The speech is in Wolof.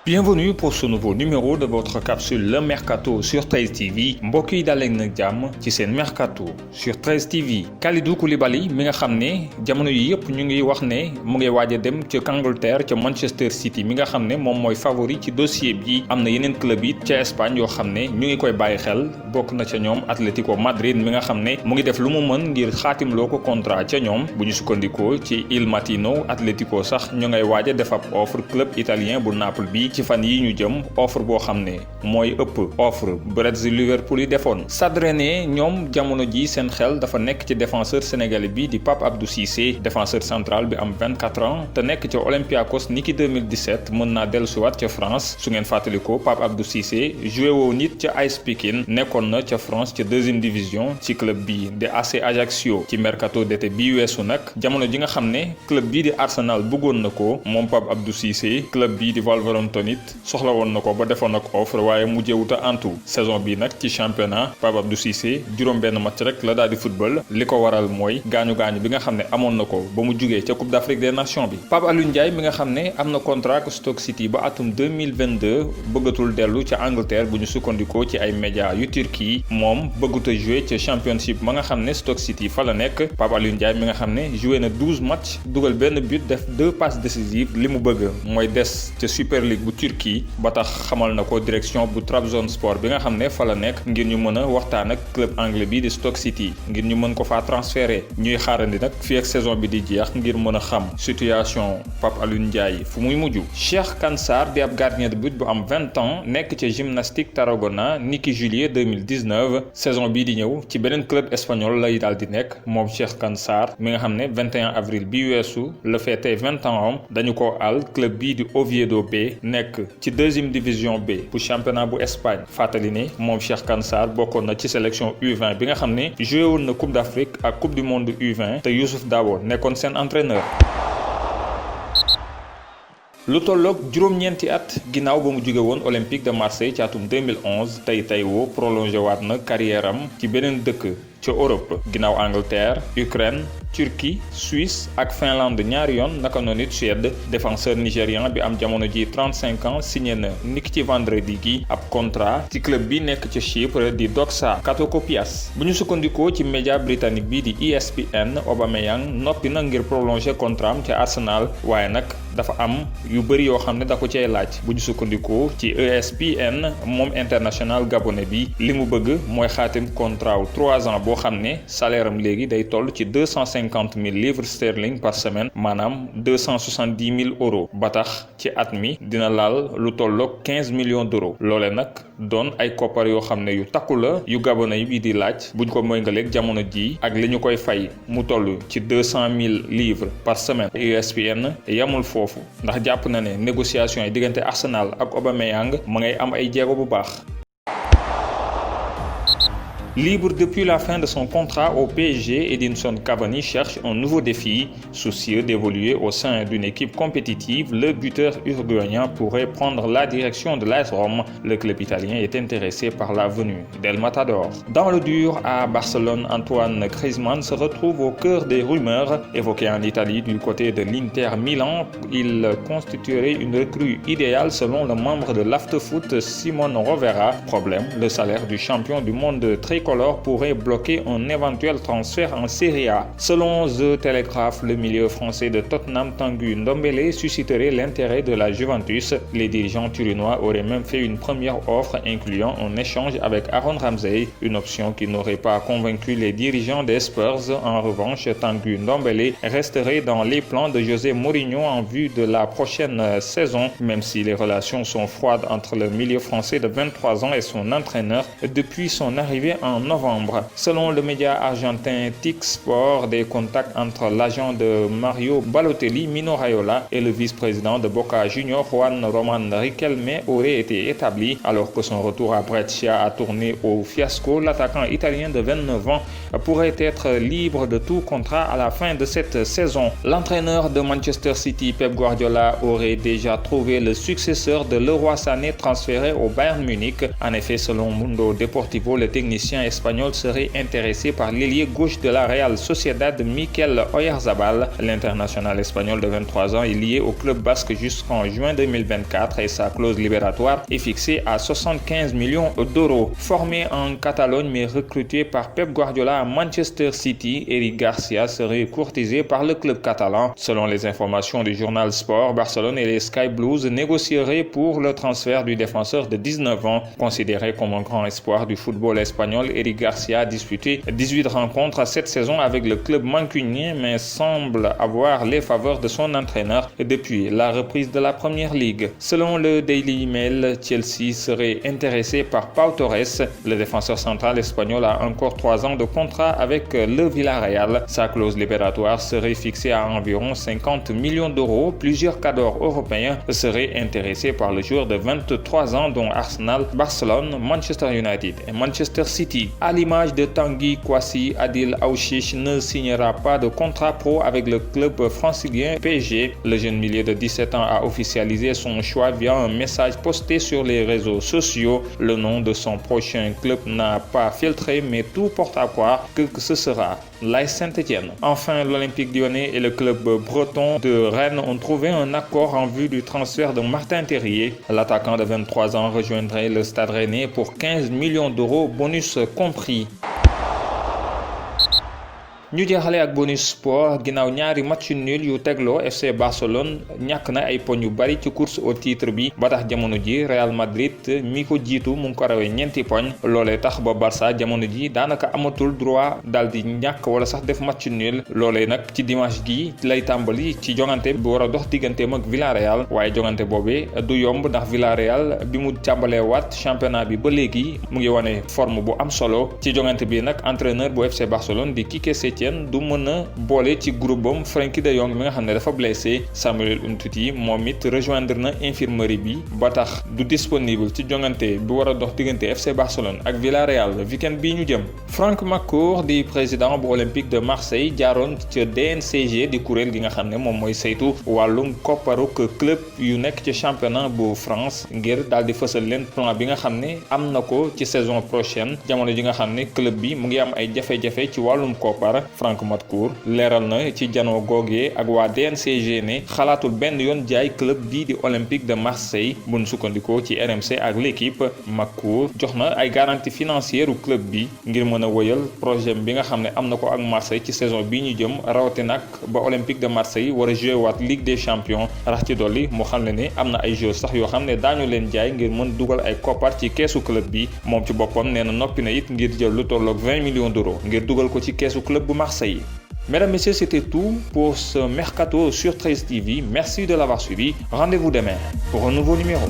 Bienvenue pour ce nouveau numéro de votre capsule Le Mercato sur 13 TV mbokk yi dalee nag jàmm ci seen Mercato sur 13 TV. Kalidou Koulibaly mi nga xam ne jamono yi yëpp ñu ngi wax ne mu ngi waaj a dem ca Angleterre ca Manchester City mi nga xam ne moom mooy favori ci dossier bi. am na yeneen club yi ca Espagne yoo xam ne ñu ngi koy bàyyi xel bokk na ca ñoom Atlético Madrid mi nga xam ne mu ngi def lu mu mën ngir xaatimloo ko contrat ca ñoom bu ñu sukkandikoo ci Il Mattino. Atlético sax ñu ngay waaj a def ab offre club italien bu Naples bi ci fan yi ñu jëm offre boo xam ne mooy ëpp offre Brésil Liverpool yi defoon. Stade Rennais ñoom jamono ji seen xel dafa nekk ci défenseur sénégalais bi di Pape Abdou Cissé défenseur central bi am 24 ans te nekk ca Olympiakos niki 2017 mën naa dellusiwaat ca France. su ngeen fàttalikoo Pape Abdou Cissé joué woo nit ca AS Pikine nekkoon na ca France ca deuxième division ci club bi di AC Ajaccio. ci mercato d'été bi weesu nag jamono ji nga xam ne club bii di Arsenal bëggoon na ko moom Pape Abdou Cissé club bii di Wolverhampton it soxla woon na ko ba defoon ak offre waaye mujjewuta antu. saison bi nag ci championnat Pape Abdou Cissé juróom-benn match rek la daal di football li ko waral mooy gaañu-gaañu bi nga xam ne amoon na ko ba mu jugee ca Coupe d'Afrique des Nations bi. Pape Alioune Ndiaye mi nga xam ne am na contrat ak Stoke City ba atum 2022 bëggatul dellu ca Angleterre bu ñu sukkandikoo ci ay médias yu Turquie moom bëggut a joué ca championship ma nga xam ne Stoke City fa la nekk. Pape Alioune Ndiaye mi nga xam ne joué na 12 matchs dugal benn but def 2 passes décisives li mu bëgg mooy des ca Super League bu Turquie ba tax xamal na ko direction bu Trabzonspor bi nga xam ne fa la nekk ngir ñu mën a waxtaan ak club anglais bi di Stoke City ngir ñu mën ko faa transféré. ñuy xaarandi nag fii ak saison bi di jeex ngir mën a xam situation Pape Alioune Ndiaye fu muy mujj. Cheikh Kane Sarr di ab gardien de but bu am 20 ans nekk ca Gimnastique Tarragona niki juillet 2019 saison bii di ñëw ci beneen club espagnol lay daal di nekk moom Cheikh Kane Sarr mi nga xam ne 21 avril bi weesu la fêté 20 ans am dañu ko àll club bii di Oviedo B nekk ci deuxième division B bu championnat bu Espagne. fàttali ne moom Cheikh Kane Sarr bokkoon na ci sélection U20 bi nga xam ne joué woon na Coupe d'Afrique ak Coupe du monde U20 te Youssouf Dabo nekkoon seen entraîneur. lu tolloog juróom-ñeenti at ginnaaw ba mu jóge woon Olympique de Marseille ci atum 2011 tey woo prolongé waat na carrière am ci beneen dëkk ca Europe ginnaaw Angleterre Ukraine Turquie Suisse ak Finlande ñaari yoon naka noonu it Suède défenseur nigérian bi am jamono ji 35 ans signé na niki ci vendredi gi ab contrat ci club bi nekk ca Chypre di Doxa Katokopias. bu ñu sukkandikoo ci média britannique bi di ESPN Aubameyang noppi na ngir prolonger contrat am ca Arsenal waaye nag dafa am yu bëri yoo xam ne da ko cay laaj. bu ñu sukkandikoo ci ESPN moom international gabonais bi li mu bëgg mooy xaatim contrat wu 3 ans boo xam ne salaire am léegi day toll ci 250 000 livres sterling par semaine maanaam 270 000 euros ba tax ci at mi dina laal lu tolloog 15 millions d'euros loole nag doon ay koppar yoo xam ne yu takku la yu gabonais bi di laaj buñ ko méngaleeg jamono ji ak li ñu koy fay mu toll ci 200 000 livres par semaine. ESPN yamul foofu ndax jàpp na ne négociation yi diggante Arsenal ak Aubameyang ma ngay am ay jéego bu baax. Libre depuis la fin de son contrat au PSG, Edinson Cavani cherche un nouveau défi. Soucieux d'évoluer au sein d'une équipe compétitive, le buteur uruguayen pourrait prendre la direction de l'AS Rome. Le club italien est intéressé par la venue d'El Matador. Dans le dur à Barcelone, Antoine Griezmann se retrouve au cœur des rumeurs. Évoqué en Italie du côté de l'Inter Milan, il constituerait une recrue idéale selon le membre de l'Afterfoot Simone Rovera. Problème, le salaire du champion du monde tricolore pourrait bloquer un éventuel transfert en Serie A. Selon The Telegraph, le milieu français de Tottenham Tanguy Ndombele susciterait l'intérêt de la Juventus. Les dirigeants turinois auraient même fait une première offre incluant un échange avec Aaron Ramsey, une option qui n'aurait pas convaincu les dirigeants des Spurs. En revanche, Tanguy Ndombele resterait dans les plans de José Mourinho en vue de la prochaine saison, même si les relations sont froides entre le milieu français de 23 ans et son entraîneur depuis son arrivée en novembre. Selon le média argentin TIC Sport, des contacts entre l'agent de Mario Balotelli, Mino Raiola, et le vice-président de Boca Juniors, Juan Román Riquelme, auraient été établis. Alors que son retour à Brescia a tourné au fiasco, l'attaquant italien de 29 ans pourrait être libre de tout contrat à la fin de cette saison. L'entraîneur de Manchester City, Pep Guardiola, aurait déjà trouvé le successeur de Leroy Sané transféré au Bayern Munich. En effet, selon Mundo Deportivo, le technicien espagnol serait intéressé par l'ailier gauche de la Real Sociedad, Mikel Oyarzabal. L'international espagnol de 23 ans est lié au club basque jusqu'en juin 2024 et sa clause libératoire est fixée à 75 millions d'euros. Formé en Catalogne mais recruté par Pep Guardiola à Manchester City, Eric Garcia serait courtisé par le club catalan. Selon les informations du journal Sport, Barcelone et les Sky Blues négocieraient pour le transfert du défenseur de 19 ans. Considéré comme un grand espoir du football espagnol, Eric Garcia a disputé 18 rencontres cette saison avec le club mancunien mais semble avoir les faveurs de son entraîneur depuis la reprise de la Première Ligue. Selon le Daily Mail, Chelsea serait intéressé par Pau Torres. Le défenseur central espagnol a encore 3 ans de contrat avec le Villarreal. Sa clause libératoire serait fixée à environ 50 millions d'euros. Plusieurs cadors européens seraient intéressés par le joueur de 23 ans dont Arsenal, Barcelone, Manchester United et Manchester City. À l'image de Tanguy Kouassi, Adil Aouchiche ne signera pas de contrat pro avec le club francilien PSG. Le jeune milieu de 17 ans a officialisé son choix via un message posté sur les réseaux sociaux. Le nom de son prochain club n'a pas filtré, mais tout porte à croire que ce sera l'AS Saint-Étienne. Enfin, l'Olympique Lyonnais et le club breton de Rennes ont trouvé un accord en vue du transfert de Martin Terrier. L'attaquant de 23 ans rejoindrait le Stade Rennais pour 15 millions d'euros, bonus compris. ñu jeexale ak bonus sport ginnaaw ñaari match nul yu tegloo FC Barcelone ñàkk na ay poñ yu bari ci course au titre bi ba tax jamono ji Real Madrid mi ko jiitu mu ngi ko rawee ñeenti poñ loolee tax ba Barça jamono ji daanaka amatul droit daal di ñàkk wala sax def match nul loolee nag ci dimanche gi lay tàmbali ci jongante bi war a dox digganteem ak Villarreal waaye jongante boobee du yomb ndax Villarreal bi mu tàmbalee waat championnat bi ba léegi mu ngi wane forme bu am solo ci jongante bi nag entraîneur bu FC Barcelone di Quique Setién du mën a boole ci groupe bam Frenkie de Jong mi nga xam ne dafa blessé. Samuel Umtiti moom it rejoindre na infirmerie bi ba tax du disponible ci jongante bi war a dox diggante FC Barcelone ak Villarreal weekend bii ñu jëm. Franck McCourt di président bu Olympique de Marseille jaaroon ca DNCG di kuréel gi nga xam ne moom mooy saytu wàllum kopparuk club yu nekk ci championnat bu France ngir daal di fësal leen plan bi nga xam ne am na ko ci saison prochaine jamono ji nga xam ne club bi mu ngi am ay jafe-jafe ci wàllum koppar. Franck McCourt leeral na ci janoo googee ak waa DNCG ne xalaatul benn yoon jaay club bii di Olympique de Marseille buñ sukkandikoo ci RMC ak l'équipe. McCourt jox na ay garantie financière u club bi ngir mën a wëyal projet bi nga xam ne am na ko ak Marseille ci saison bii ñu jëm rawate nag ba Olympique de Marseille war a jouer waat Ligue des Champions rax ci dolli mu xam ne am na ay joueurs sax yoo xam ne daañu leen jaay ngir mën dugal ay koppar ci keesu club bi moom ci boppam nee na noppi na it ngir jël lu tolloog 20 millions d'euros ngir dugal ko ci keesu club bu Marseille. Mesdames, Messieurs, c'était tout pour ce Mercato sur 13 TV. Merci de l'avoir suivi. Rendez-vous demain pour un nouveau numéro.